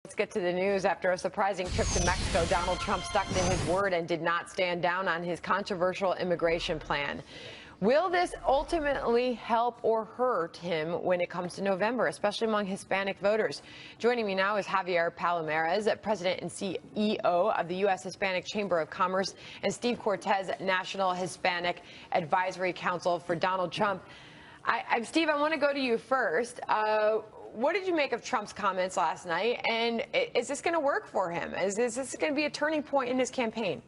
Let's get to the news. After a surprising trip to Mexico, Donald Trump stuck to his word and did not stand down on his controversial immigration plan. Will this ultimately help or hurt him when it comes to November, especially among Hispanic voters? Joining me now is Javier Palomares, President and CEO of the U.S. Hispanic Chamber of Commerce, and Steve Cortez, National Hispanic Advisory Council for Donald Trump. Steve, I want to go to you first. What did you make of Trump's comments last night, and is this going to work for him? Is this going to be a turning point in his campaign?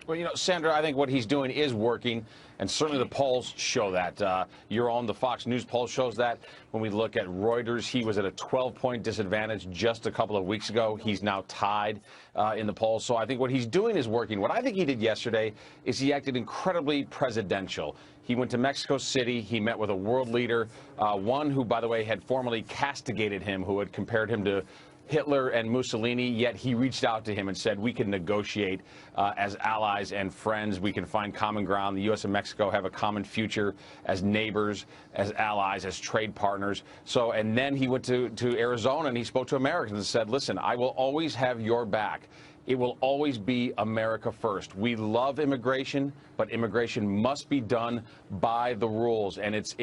Well, you know, Sandra, I think what he's doing is working, and certainly the polls show that. Your own, the Fox News poll shows that. When we look at Reuters, he was at a 12-point disadvantage just a couple of weeks ago. He's now tied in the polls. So I think what he's doing is working. What I think he did yesterday is he acted incredibly presidential. He went to Mexico City. He met with a world leader, one who, by the way, had formerly castigated him, who had compared him to Hitler and Mussolini, yet he reached out to him and said, we can negotiate as allies and friends. We can find common ground. The U.S. and Mexico have a common future as neighbors, as allies, as trade partners. So, and then he went to Arizona and he spoke to Americans and said, listen, I will always have your back. It will always be America first. We love immigration, but immigration must be done by the rules. And it's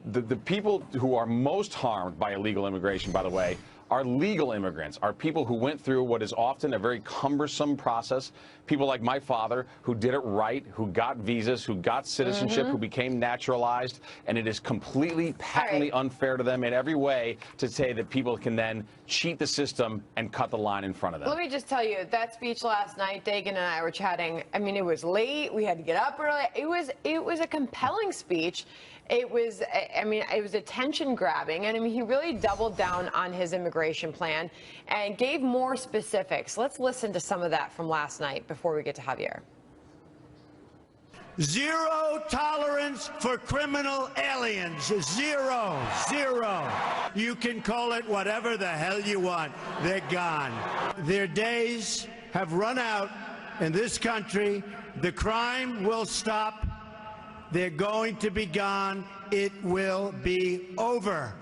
the people who are most harmed by illegal immigration, by the way, are legal immigrants, are people who went through what is often a very cumbersome process. People like my father who did it right, who got visas, who got citizenship, who became naturalized. And it is completely, patently unfair to them in every way to say that people can then cheat the system and cut the line in front of them. Let me just tell you, that speech last night, Dagan and I were chatting. I mean, it was late. We had to get up early. It was a compelling speech. It was, I mean, it was attention grabbing. And I mean, he really doubled down on his immigration plan and gave more specifics. Let's listen to some of that from last night before we get to Javier. Zero tolerance for criminal aliens. Zero. Zero. You can call it whatever the hell you want. They're gone. Their days have run out in this country. The crime will stop. They're going to be gone. It will be over.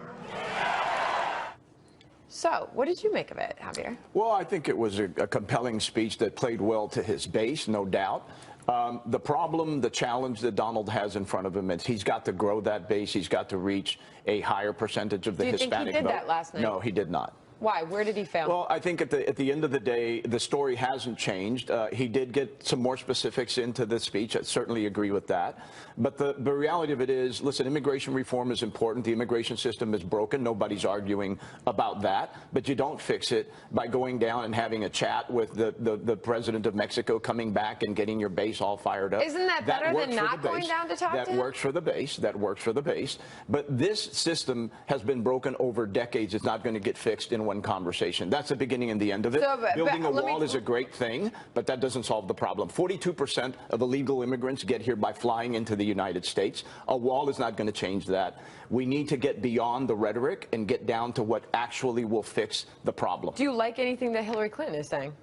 So, what did you make of it, Javier? Well, I think it was a compelling speech that played well to his base, no doubt. The problem, the challenge that Donald has in front of him is he's got to grow that base. He's got to reach a higher percentage of the Hispanic vote. Do you think he did that last night? No, he did not. Why? Where did he fail? Well, I think at the end of the day, the story hasn't changed. He did get some more specifics into the speech. I certainly agree with that. But the reality of it is, listen, immigration reform is important. The immigration system is broken. Nobody's arguing about that. But you don't fix it by going down and having a chat with the president of Mexico, coming back and getting your base all fired up. Isn't that better than not going down to talk to him? That works for the base. That works for the base. But this system has been broken over decades. It's not going to get fixed in one conversation. That's the beginning and the end of it. So, building a wall is a great thing, but that doesn't solve the problem. 42% of illegal immigrants get here by flying into the United States. A wall is not going to change that. We need to get beyond the rhetoric and get down to what actually will fix the problem. Do you like anything that Hillary Clinton is saying?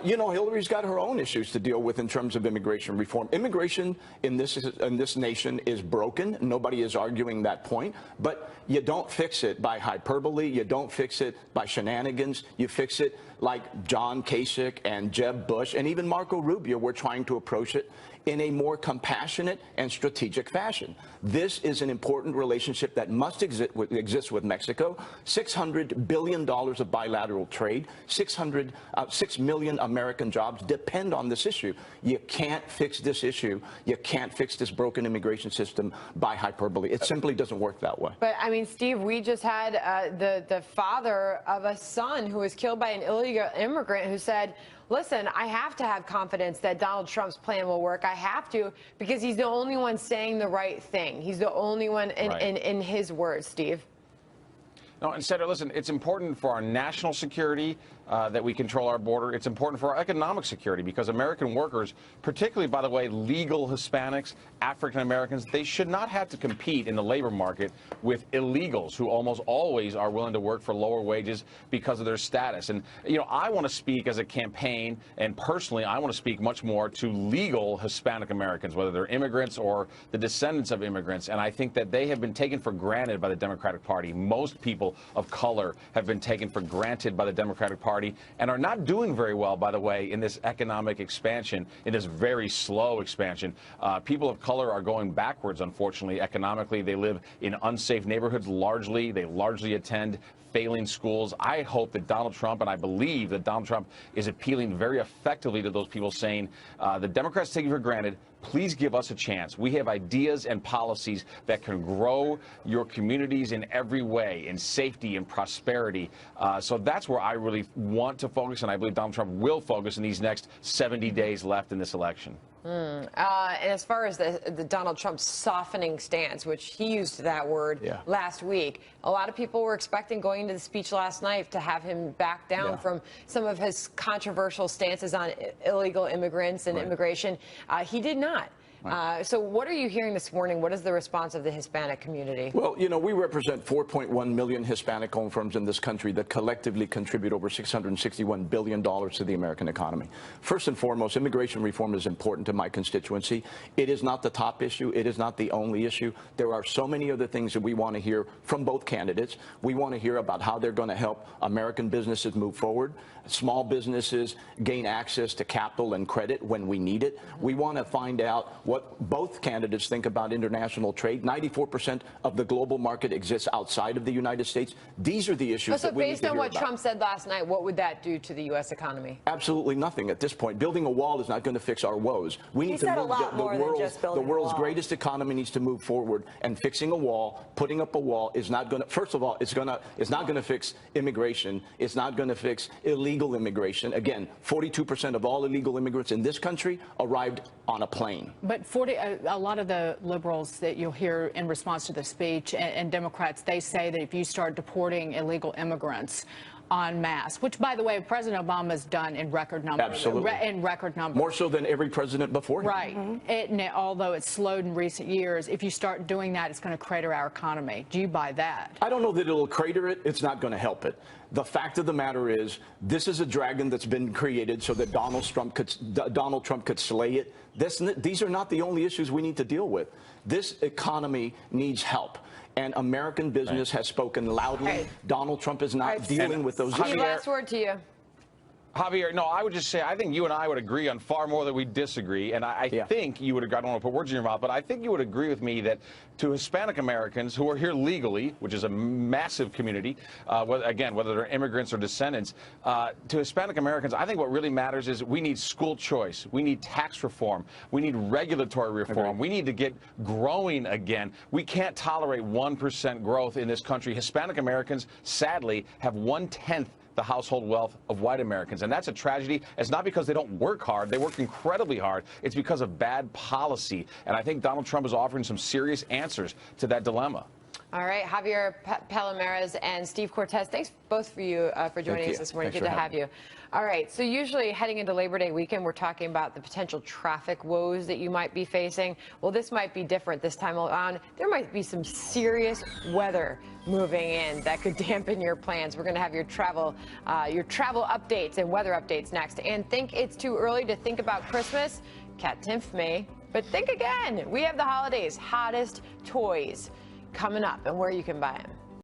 You know, Hillary's got her own issues to deal with in terms of immigration reform. Immigration in this nation is broken. Nobody is arguing that point. But you don't fix it by hyperbole. You don't fix it by shenanigans. You fix it like John Kasich and Jeb Bush and even Marco Rubio were trying to approach it in a more compassionate and strategic fashion. This is an important relationship that must exist with Mexico. $600 billion of bilateral trade, 6 million American jobs depend on this issue. You can't fix this issue. You can't fix this broken immigration system by hyperbole. It simply doesn't work that way. But, I mean, Steve, we just had the father of a son who was killed by an illegal immigrant who said, listen, I have to have confidence that Donald Trump's plan will work. I have to, because he's the only one saying the right thing. He's the only one in his words, Steve. No, instead, listen, it's important for our national security that we control our border. It's important for our economic security because American workers, particularly, by the way, legal Hispanics, African Americans, they should not have to compete in the labor market with illegals who almost always are willing to work for lower wages because of their status. And, you know, I want to speak as a campaign, and personally, I want to speak much more to legal Hispanic Americans, whether they're immigrants or the descendants of immigrants. And I think that they have been taken for granted by the Democratic Party. Most people people of color have been taken for granted by the Democratic Party and are not doing very well, by the way, in this economic expansion, in this very slow expansion. People of color are going backwards, unfortunately, economically. They live in unsafe neighborhoods largely. They largely attend failing schools. I hope that Donald Trump, and I believe that Donald Trump is appealing very effectively to those people, saying the Democrats take you for granted. Please give us a chance. We have ideas and policies that can grow your communities in every way, in safety and prosperity. So that's where I really want to focus, and I believe Donald Trump will focus in these next 70 days left in this election. And as far as the Donald Trump softening stance, which he used that word last week, a lot of people were expecting going into the speech last night to have him back down from some of his controversial stances on illegal immigrants and immigration. He did not. So what are you hearing this morning? What is the response of the Hispanic community? Well, you know, we represent 4.1 million Hispanic owned firms in this country that collectively contribute over $661 billion to the American economy. First and foremost, immigration reform is important to my constituency. It is not the top issue. It is not the only issue. There are so many other things that we want to hear from both candidates. We want to hear about how they're going to help American businesses move forward, small businesses gain access to capital and credit when we need it. We want to find out what both candidates think about international trade. 94% of the global market exists outside of the United States. These are the issues that we need to hear about. Based on what Trump said last night, what would that do to the U.S. economy? Absolutely nothing at this point. Building a wall is not going to fix our woes. We need to move the world's greatest economy needs to move forward, and fixing a wall, putting up a wall is not going to, first of all, it's not going to fix immigration. It's not going to fix illegal immigration. Again, 42% of all illegal immigrants in this country arrived on a plane. But a lot of the liberals that you'll hear in response to the speech and Democrats, they say that if you start deporting illegal immigrants en masse, which, by the way, President Obama's done in record numbers. Absolutely. In record numbers. More so than every president before him. Right. Although it's slowed in recent years, if you start doing that, it's going to crater our economy. Do you buy that? I don't know that it'll crater it. It's not going to help it. The fact of the matter is, this is a dragon that's been created so that Donald Trump could slay it. These are not the only issues we need to deal with. This economy needs help. And American business has spoken loudly. Donald Trump is not dealing with those issues. Last word to you. Javier, no, I would just say I think you and I would agree on far more than we disagree. And I think you would agree, I don't want to put words in your mouth, but I think you would agree with me that to Hispanic Americans who are here legally, which is a massive community, whether they're immigrants or descendants, to Hispanic Americans, I think what really matters is we need school choice. We need tax reform. We need regulatory reform. We need to get growing again. We can't tolerate 1% growth in this country. Hispanic Americans, sadly, have 1/10 the household wealth of white Americans. And that's a tragedy. It's not because they don't work hard. They work incredibly hard. It's because of bad policy. And I think Donald Trump is offering some serious answers to that dilemma. All right, Javier Palomares and Steve Cortez, thanks both for you for joining us this morning. Good to have you. All right, so usually heading into Labor Day weekend, we're talking about the potential traffic woes that you might be facing. Well, this might be different this time around. There might be some serious weather moving in that could dampen your plans. We're going to have your travel updates and weather updates next. And think it's too early to think about Christmas? Katherine Timpf may, but think again. We have the holidays' hottest toys coming up and where you can buy them.